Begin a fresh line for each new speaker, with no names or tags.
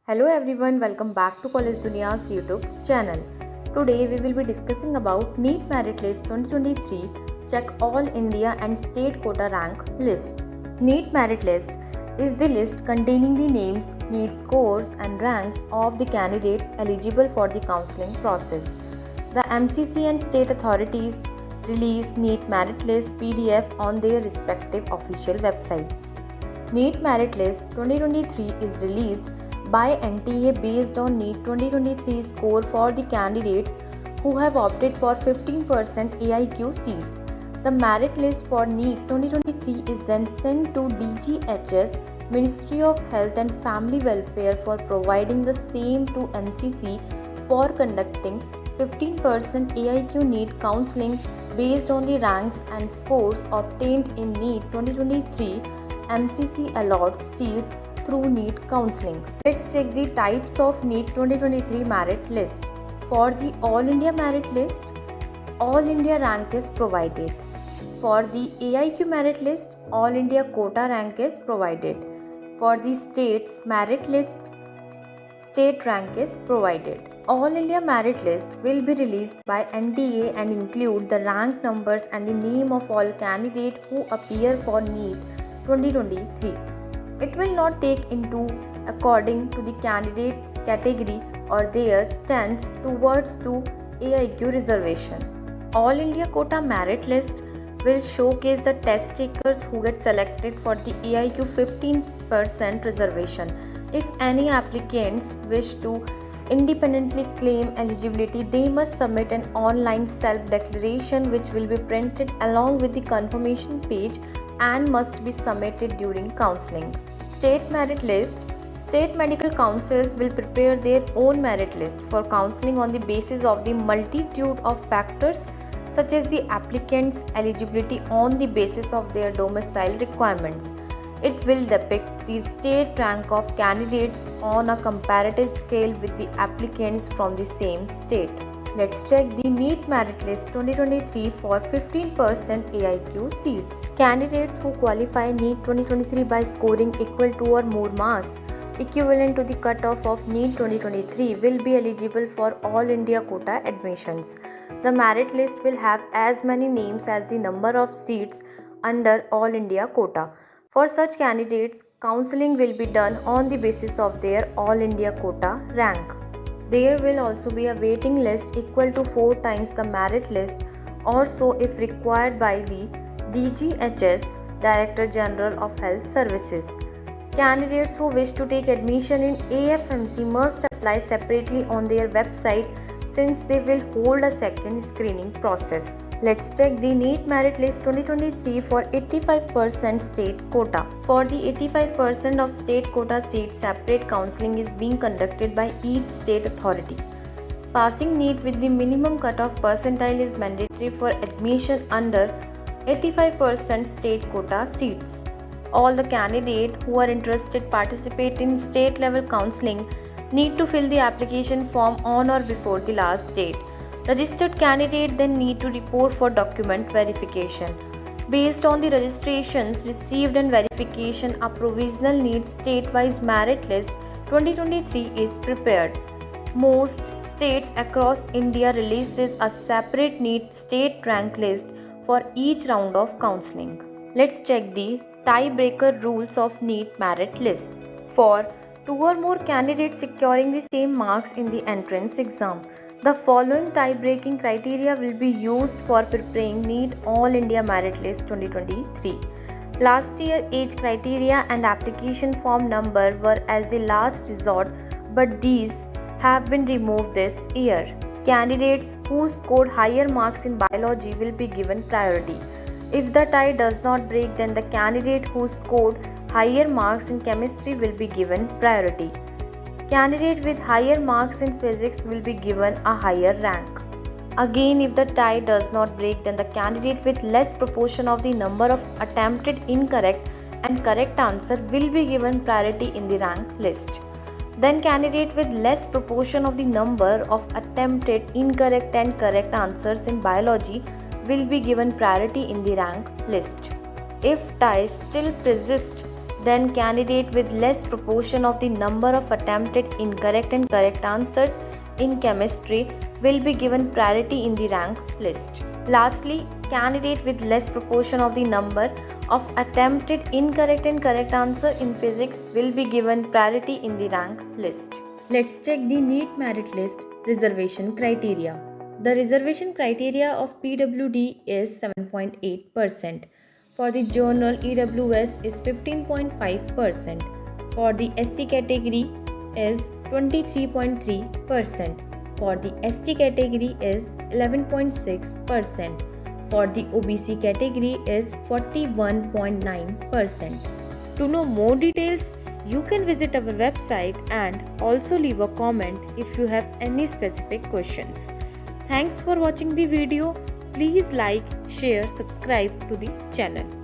Hello everyone, welcome back to College Dunia's YouTube channel. Today we will be discussing about NEET Merit List 2023 Check All India and State Quota Rank Lists. NEET Merit List is the list containing the names, NEET scores and ranks of the candidates eligible for the counseling process. The MCC and state authorities release NEET Merit List PDF on their respective official websites. NEET Merit List 2023 is released by NTA based on NEET 2023 score for the candidates who have opted for 15% AIQ seats. The merit list for NEET 2023 is then sent to DGHS, Ministry of Health and Family Welfare, for providing the same to MCC for conducting 15% AIQ NEET counseling based on the ranks and scores obtained in NEET 2023. MCC allots seat through NEET counseling. Let's check the types of NEET 2023 merit list. For the All India merit list, All India rank is provided. For the AIQ merit list, All India quota rank is provided. For the states merit list, state rank is provided. All India merit list will be released by NTA and include the rank numbers and the name of all candidates who appear for NEET 2023. It will not take into according to the candidate's category or their stance towards to AIQ reservation. All India quota merit list will showcase the test takers who get selected for the AIQ 15% reservation. If any applicants wish to independently claim eligibility, they must submit an online self-declaration which will be printed along with the confirmation page and must be submitted during counseling. State merit list. State medical councils will prepare their own merit list for counseling on the basis of the multitude of factors such as the applicant's eligibility on the basis of their domicile requirements. It will depict the state rank of candidates on a comparative scale with the applicants from the same state. Let's check the NEET Merit List 2023 for 15% AIQ seats. Candidates who qualify NEET 2023 by scoring equal to or more marks equivalent to the cutoff of NEET 2023 will be eligible for All India quota admissions. The merit list will have as many names as the number of seats under All India quota. For such candidates, counseling will be done on the basis of their All India quota rank. There will also be a waiting list equal to 4 times the merit list or so if required by the DGHS, Director General of Health Services. Candidates who wish to take admission in AFMC must apply separately on their website since they will hold a second screening process. Let's check the NEET Merit List 2023 for 85% state quota. For the 85% of state quota seats, separate counseling is being conducted by each state authority. Passing NEET with the minimum cutoff percentile is mandatory for admission under 85% state quota seats. All the candidates who are interested participate in state level counseling need to fill the application form on or before the last date. Registered candidates then need to report for document verification. Based on the registrations received and verification, a provisional NEET state-wise merit list 2023 is prepared. Most states across India releases a separate NEET state rank list for each round of counseling. Let's check the tiebreaker rules of NEET merit list. For 2 or more candidates securing the same marks in the entrance exam, the following tie-breaking criteria will be used for preparing NEET All India Merit List 2023. Last year age criteria and application form number were as the last resort, but these have been removed this year. Candidates who scored higher marks in biology will be given priority. If the tie does not break, then the candidate who scored higher marks in chemistry will be given priority. Candidate with higher marks in physics will be given a higher rank. Again, if the tie does not break, then the candidate with less proportion of the number of attempted incorrect and correct answer will be given priority in the rank list. Then candidate with less proportion of the number of attempted incorrect and correct answers in biology will be given priority in the rank list. If ties still persist, Then candidate with less proportion of the number of attempted incorrect and correct answers in chemistry will be given priority in the rank list. Lastly, candidate with less proportion of the number of attempted incorrect and correct answer in physics will be given priority in the rank list. Let's check the NEET merit list reservation criteria. The reservation criteria of PWD is 7.8%. For the journal, EWS is 15.5%. For the SC category is 23.3%. For the ST category is 11.6%. For the OBC category is 41.9%. To know more details, you can visit our website and also leave a comment if you have any specific questions. Thanks for watching the video. Please like, share, subscribe to the channel.